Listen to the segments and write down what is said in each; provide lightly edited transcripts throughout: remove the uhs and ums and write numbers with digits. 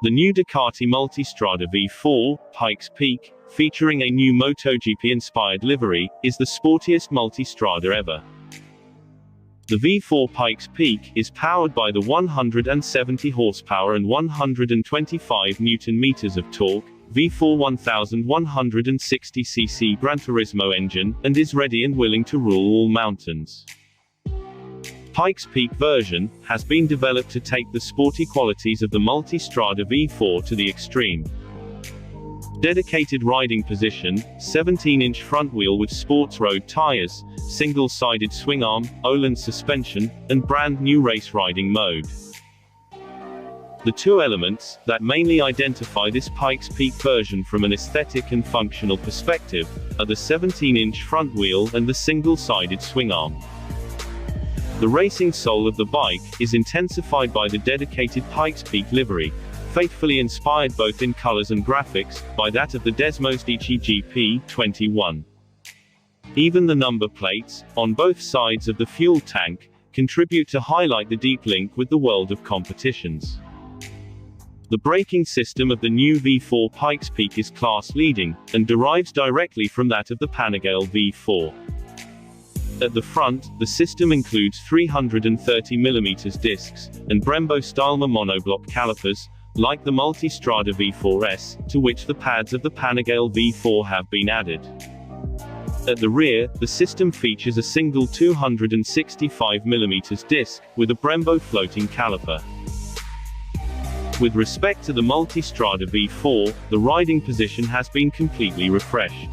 The new Ducati Multistrada V4, Pikes Peak, featuring a new MotoGP-inspired livery, is the sportiest Multistrada ever. The V4 Pikes Peak is powered by the 170 horsepower and 125 Nm of torque, V4 1160cc Gran Turismo engine, and is ready and willing to rule all mountains. Pikes Peak version has been developed to take the sporty qualities of the Multistrada V4 to the extreme. Dedicated riding position, 17-inch front wheel with sports road tires, single-sided swing arm, Öhlins suspension, and brand new race riding mode. The two elements that mainly identify this Pikes Peak version from an aesthetic and functional perspective are the 17-inch front wheel and the single-sided swing arm. The racing soul of the bike is intensified by the dedicated Pikes Peak livery, faithfully inspired both in colors and graphics by that of the Desmos GP21. Even the number plates, on both sides of the fuel tank, contribute to highlight the deep link with the world of competitions. The braking system of the new V4 Pikes Peak is class-leading, and derives directly from that of the Panigale V4. At the front, the system includes 330mm discs, and Brembo-style monoblock calipers, like the Multistrada V4S, to which the pads of the Panigale V4 have been added. At the rear, the system features a single 265mm disc, with a Brembo floating caliper. With respect to the Multistrada V4, the riding position has been completely refreshed.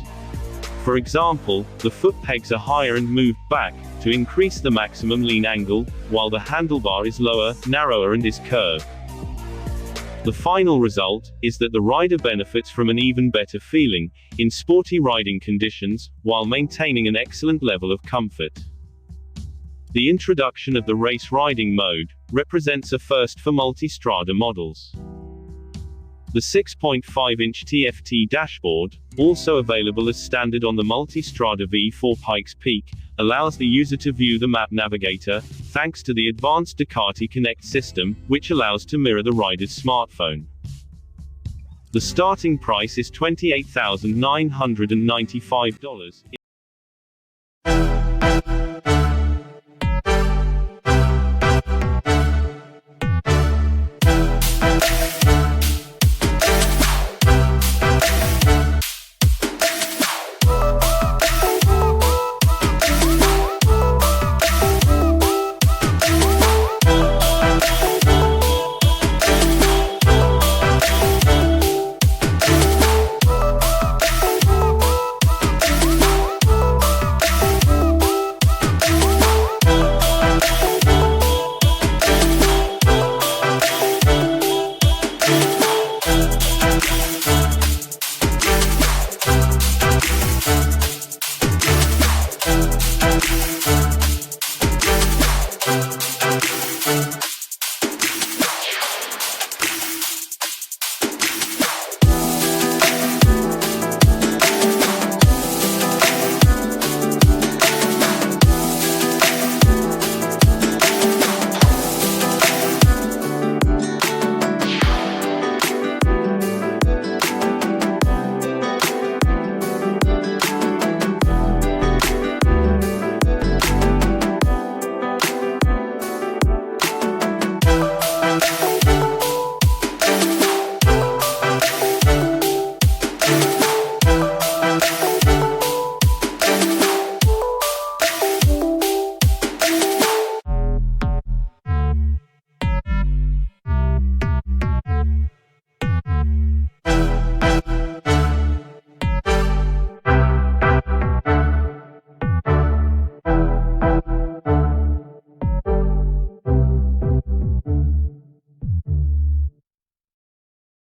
For example, the foot pegs are higher and moved back, to increase the maximum lean angle, while the handlebar is lower, narrower and is curved. The final result is that the rider benefits from an even better feeling, in sporty riding conditions, while maintaining an excellent level of comfort. The introduction of the race riding mode represents a first for Multistrada models. The 6.5-inch TFT dashboard, also available as standard on the Multistrada V4 Pikes Peak, allows the user to view the map navigator, thanks to the advanced Ducati Connect system, which allows to mirror the rider's smartphone. The starting price is $28,995.